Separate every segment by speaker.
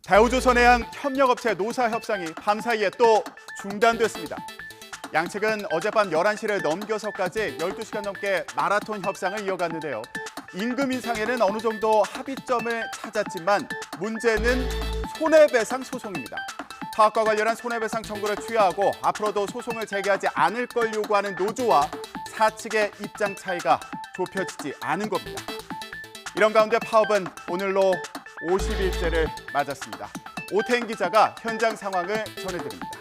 Speaker 1: 대우조선해양 협력업체 노사 협상이 밤사이에 또 중단됐습니다. 양측은 어젯밤 11시를 넘겨서까지 12시간 넘게 마라톤 협상을 이어갔는데요. 임금 인상에는 어느 정도 합의점을 찾았지만 문제는 손해배상 소송입니다. 파업과 관련한 손해배상 청구를 취하하고 앞으로도 소송을 제기하지 않을 걸 요구하는 노조와 사측의 입장 차이가 좁혀지지 않은 겁니다. 이런 가운데 파업은 오늘로 50일째를 맞았습니다. 오태인 기자가 현장 상황을 전해드립니다.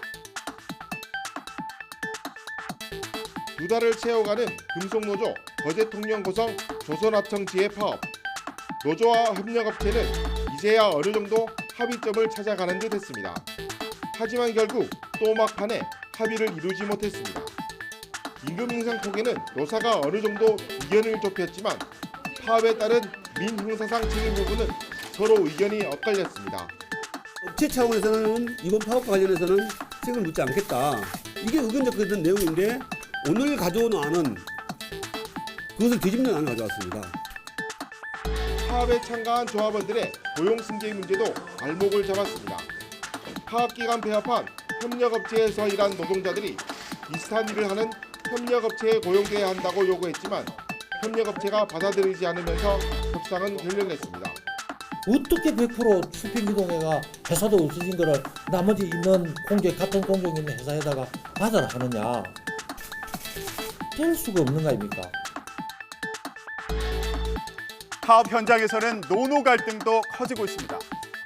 Speaker 2: 두 달을 채워가는 금속노조 거제통영 고성 조선하청 지혜 파업. 노조와 협력업체는 이제야 어느 정도 합의점을 찾아가는 듯 했습니다. 하지만 결국 또 막판에 합의를 이루지 못했습니다. 임금 인상 폭에는 노사가 어느 정도 의견을 좁혔지만 파업에 따른 민형사상 책임 부분은 서로 의견이 엇갈렸습니다.
Speaker 3: 업체 차원에서는 이번 파업과 관련해서는 책임을 묻지 않겠다. 이게 의견적 그런 내용인데 오늘 가져온 안은 그것을 뒤집는 안을 가져왔습니다.
Speaker 2: 파업에 참가한 조합원들의 고용 승계 문제도 발목을 잡았습니다. 파업기간 배합한 협력업체에서 일한 노동자들이 비슷한 일을 하는 협력업체에 고용돼야 한다고 요구했지만 협력업체가 받아들이지 않으면서 협상은 결렬했습니다.
Speaker 4: 어떻게 100% 수평유동회가 회사도 없어진 거를 나머지 있는 같은 공정 있는 회사에다가 받아라 하느냐. 될 수가 없는 거 아닙니까?
Speaker 1: 파업 현장에서는 노노 갈등도 커지고 있습니다.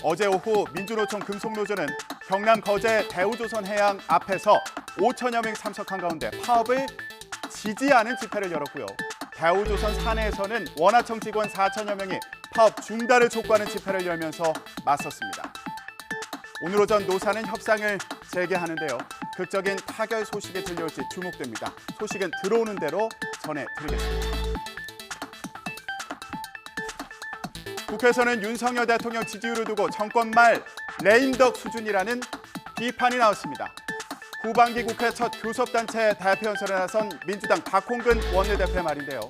Speaker 1: 어제 오후 민주노총 금속노조는 경남 거제 대우조선해양 앞에서 5천여 명 참석한 가운데 파업을 지지하는 집회를 열었고요. 대우조선 사내에서는 원하청 직원 4천여 명이 파업 중단을 촉구하는 집회를 열면서 맞섰습니다. 오늘 오전 노사는 협상을 재개하는데요. 극적인 타결 소식이 들려올지 주목됩니다. 소식은 들어오는 대로 전해드리겠습니다. 국회에서는 윤석열 대통령 지지율을 두고 정권 말 레임덕 수준이라는 비판이 나왔습니다. 후반기 국회 첫 교섭단체 대표 연설에 나선 민주당 박홍근 원내대표의 말인데요.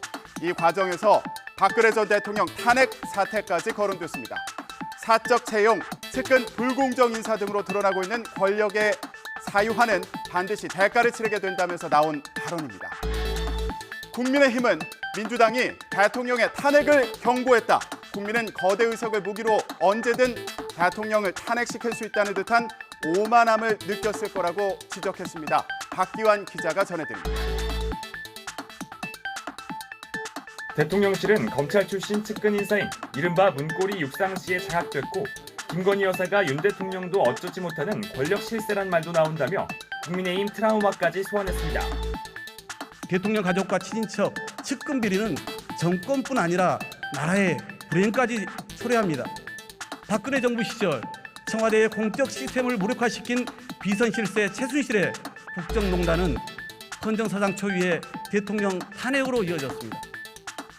Speaker 1: 이 과정에서 박근혜 전 대통령 탄핵 사태까지 거론됐습니다. 사적 채용, 측근 불공정 인사 등으로 드러나고 있는 권력의 사유화는 반드시 대가를 치르게 된다면서 나온 발언입니다. 국민의힘은 민주당이 대통령의 탄핵을 경고했다. 국민은 거대 의석을 무기로 언제든 대통령을 탄핵시킬 수 있다는 듯한 오만함을 느꼈을 거라고 지적했습니다. 박기환 기자가 전해드립니다.
Speaker 5: 대통령실은 검찰 출신 측근 인사인 이른바 문고리 육상 씨에 장악됐고 김건희 여사가 윤 대통령도 어쩌지 못하는 권력 실세란 말도 나온다며 국민의힘 트라우마까지 소환했습니다.
Speaker 6: 대통령 가족과 친인척, 측근 비리는 정권뿐 아니라 나라의 불행까지 초래합니다. 박근혜 정부 시절 청와대의 공적 시스템을 무력화시킨 비선 실세 최순실의 국정농단은 헌정사상 초유의 대통령 탄핵으로 이어졌습니다.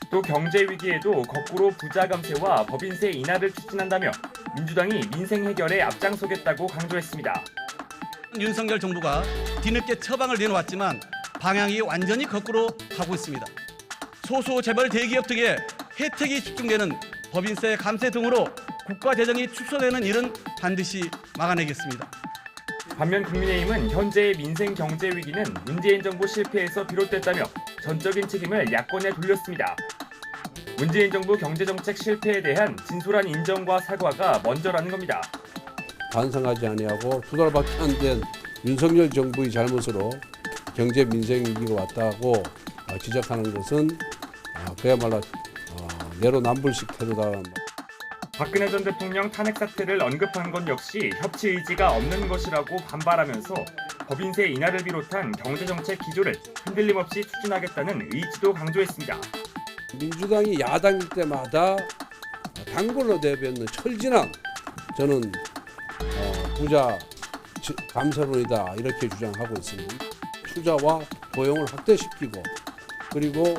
Speaker 5: 또 경제 위기에도 거꾸로 부자 감세와 법인세 인하를 추진한다며 민주당이 민생 해결에 앞장서겠다고 강조했습니다.
Speaker 6: 윤석열 정부가 뒤늦게 처방을 내놓았지만 방향이 완전히 거꾸로 가고 있습니다. 소수 재벌 대기업 등의 혜택이 집중되는 법인세 감세 등으로 국가 재정이 축소되는 일은 반드시 막아내겠습니다.
Speaker 5: 반면 국민의힘은 현재의 민생 경제 위기는 문재인 정부 실패에서 비롯됐다며 전적인 책임을 야권에 돌렸습니다. 문재인 정부 경제정책 실패에 대한 진솔한 인정과 사과가 먼저라는 겁니다.
Speaker 7: 반성하지 아니하고 두 달밖에 안 된 윤석열 정부의 잘못으로 경제 민생 위기가 왔다고 지적하는 것은 그야말로 내로남불식 태도다.
Speaker 5: 박근혜 전 대통령 탄핵 사태를 언급한 건 역시 협치 의지가 없는 것이라고 반발하면서 법인세 인하를 비롯한 경제정책 기조를 흔들림 없이 추진하겠다는 의지도 강조했습니다.
Speaker 7: 민주당이 야당일 때마다 단골로 내뱉는 철진한 저는 부자 감세론이다 이렇게 주장하고 있습니다. 투자와 고용을 확대시키고 그리고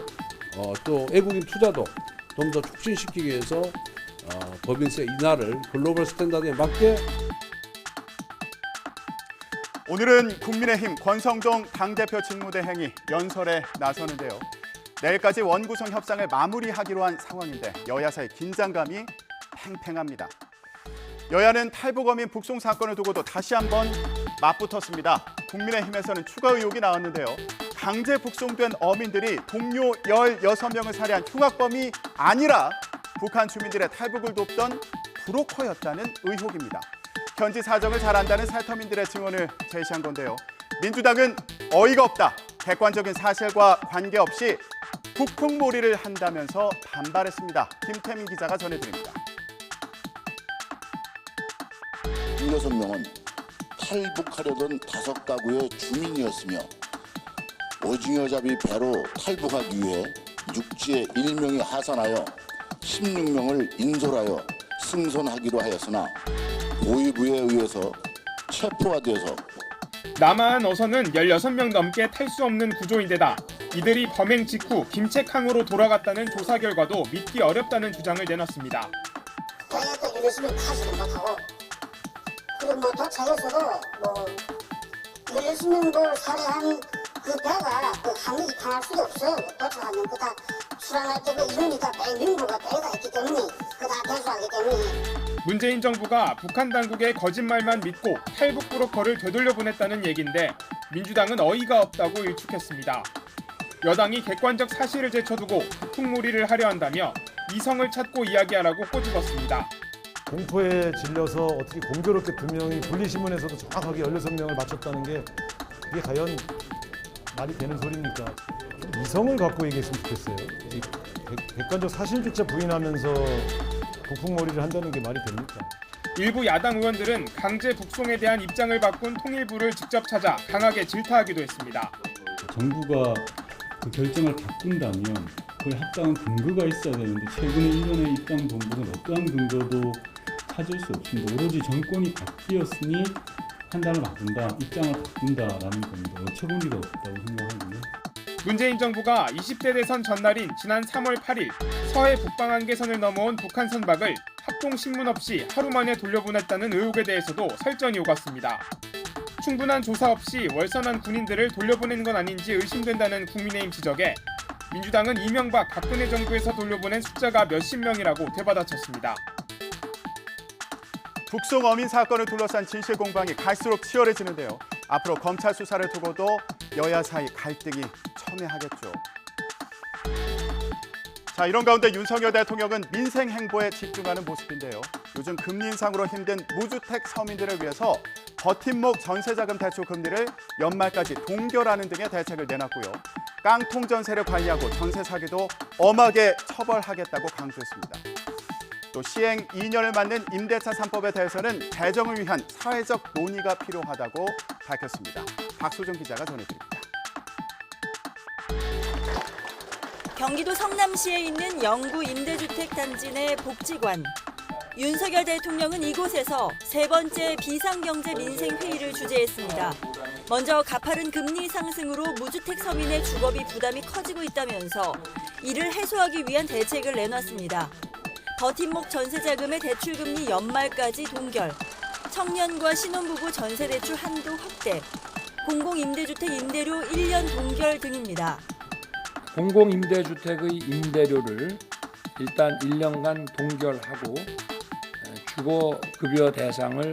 Speaker 7: 또 외국인 투자도 좀 더 촉진시키기 위해서 법인세 인하를 글로벌 스탠다드에 맞게.
Speaker 1: 오늘은 국민의힘 권성동 당대표 직무대행이 연설에 나서는데요. 내일까지 원구성 협상을 마무리하기로 한 상황인데 여야 사이 긴장감이 팽팽합니다. 여야는 탈북어민 북송 사건을 두고도 다시 한번 맞붙었습니다. 국민의힘에서는 추가 의혹이 나왔는데요. 강제 북송된 어민들이 동료 16명을 살해한 흉악범이 아니라 북한 주민들의 탈북을 돕던 브로커였다는 의혹입니다. 현지 사정을 잘 안다는 살터민들의 증언을 제시한 건데요. 민주당은 어이가 없다, 객관적인 사실과 관계없이 북풍몰이를 한다면서 반발했습니다. 김태민 기자가 전해드립니다.
Speaker 8: 16명은 탈북하려던 5가구의 주민이었으며 오징어잡이 배로 탈북하기 위해 육지에 1명이 하산하여 16명을 인솔하여 승선하기로 하였으나 보위부에 의해서 체포가 되어서
Speaker 9: 남한 어선은 16명 넘게 탈 수 없는 구조인데다 이들이 범행 직후 김책항으로 돌아갔다는 조사 결과도 믿기 어렵다는 주장을 내놨습니다.
Speaker 10: 당했던 유네스는 타지도 못하고 그리고 뭐 도착해서도 뭐 16명도 살해한 그 배가 그 항이 입항할 수가 없어요. 도착하면 그 다 출항할 때그 이러니까 배 민부가 배가 있기 때문에 그 다 대수하기 때문에.
Speaker 9: 문재인 정부가 북한 당국의 거짓말만 믿고 탈북 브로커를 되돌려보냈다는 얘긴데 민주당은 어이가 없다고 일축했습니다. 여당이 객관적 사실을 제쳐두고 북풍몰이를 하려 한다며 이성을 찾고 이야기하라고 꼬집었습니다.
Speaker 11: 공포에 질려서 어떻게 공교롭게 2명이 분리신문에서도 정확하게 16명을 맞췄다는 게 그게 과연 말이 되는 소리입니까? 좀 이성을 갖고 얘기했으면 좋겠어요. 객관적 사실조차 부인하면서 북풍몰이를 한다는 게 말이 됩니까?
Speaker 9: 일부 야당 의원들은 강제 북송에 대한 입장을 바꾼 통일부를 직접 찾아 강하게 질타하기도 했습니다.
Speaker 12: 정부가 그 결정을 바꾼다면 그에 합당한 근거가 있어야 되는데 최근에 일련의 입장 동북은 어떠한 근거도 찾을 수 없습니다. 오로지 정권이 바뀌었으니 판단을 바꾼다, 입장을 바꾼다라는 겁니다. 어처구니가 리가 없다고 생각하고요.
Speaker 9: 문재인 정부가 20대 대선 전날인 지난 3월 8일 서해 북방한계선을 넘어온 북한 선박을 합동신문 없이 하루 만에 돌려보냈다는 의혹에 대해서도 설전이 오갔습니다. 충분한 조사 없이 월선한 군인들을 돌려보낸 건 아닌지 의심된다는 국민의힘 지적에 민주당은 이명박 박근혜 정부에서 돌려보낸 숫자가 몇십 명이라고 되받아쳤습니다.
Speaker 1: 북송 어민 사건을 둘러싼 진실 공방이 갈수록 치열해지는데요. 앞으로 검찰 수사를 두고도 여야 사이 갈등이 첨예하겠죠. 자, 이런 가운데 윤석열 대통령은 민생 행보에 집중하는 모습인데요. 요즘 금리 인상으로 힘든 무주택 서민들을 위해서 버팀목 전세자금 대출 금리를 연말까지 동결하는 등의 대책을 내놨고요. 깡통 전세를 관리하고 전세 사기도 엄하게 처벌하겠다고 강조했습니다. 또 시행 2년을 맞는 임대차 3법에 대해서는 개정을 위한 사회적 논의가 필요하다고 밝혔습니다. 박소정 기자가 전해드립니다.
Speaker 13: 경기도 성남시에 있는 영구 임대주택 단지 내 복지관. 윤석열 대통령은 이곳에서 세 번째 비상경제 민생회의를 주재했습니다. 먼저 가파른 금리 상승으로 무주택 서민의 주거비 부담이 커지고 있다면서 이를 해소하기 위한 대책을 내놨습니다. 버팀목 전세자금의 대출금리 연말까지 동결, 청년과 신혼부부 전세대출 한도 확대, 공공임대주택 임대료 1년 동결 등입니다.
Speaker 14: 공공임대주택의 임대료를 일단 1년간 동결하고 주거급여 대상을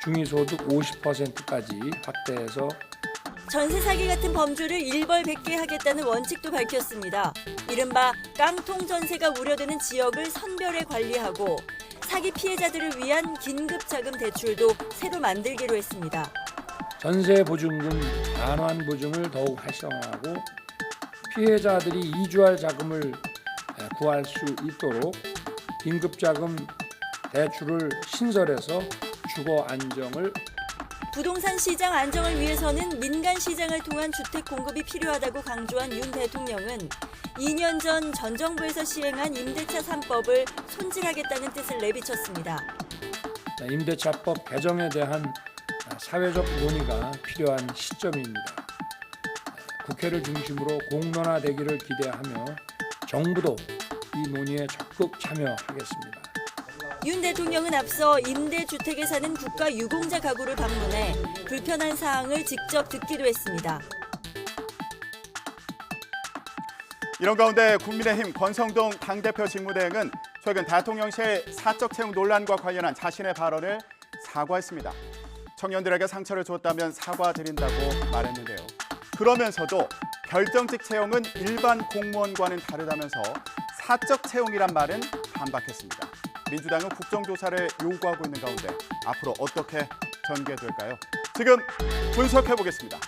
Speaker 14: 중위소득 50%까지 확대해서
Speaker 13: 전세 사기 같은 범주를 일벌백계 하겠다는 원칙도 밝혔습니다. 이른바 깡통 전세가 우려되는 지역을 선별해 관리하고 사기 피해자들을 위한 긴급자금 대출도 새로 만들기로 했습니다.
Speaker 14: 전세보증금 반환 보증을 더욱 활성화하고 피해자들이 이주할 자금을 구할 수 있도록 긴급자금 대출을 신설해서 주거 안정을
Speaker 13: 부동산 시장 안정을 위해서는 민간 시장을 통한 주택 공급이 필요하다고 강조한 윤 대통령은 2년 전 전 정부에서 시행한 임대차 3법을 손질하겠다는 뜻을 내비쳤습니다.
Speaker 14: 임대차법 개정에 대한 사회적 논의가 필요한 시점입니다. 국회를 중심으로 공론화되기를 기대하며 정부도 이 논의에 적극 참여하겠습니다.
Speaker 13: 윤 대통령은 앞서 임대주택에 사는 국가 유공자 가구를 방문해 불편한 사항을 직접 듣기도 했습니다.
Speaker 1: 이런 가운데 국민의힘 권성동 당대표 직무대행은 최근 대통령실 사적 채용 논란과 관련한 자신의 발언을 사과했습니다. 청년들에게 상처를 줬다면 사과드린다고 말했는데요. 그러면서도 결정직 채용은 일반 공무원과는 다르다면서 사적 채용이란 말은 반박했습니다. 민주당은 국정조사를 요구하고 있는 가운데 앞으로 어떻게 전개될까요? 지금 분석해 보겠습니다.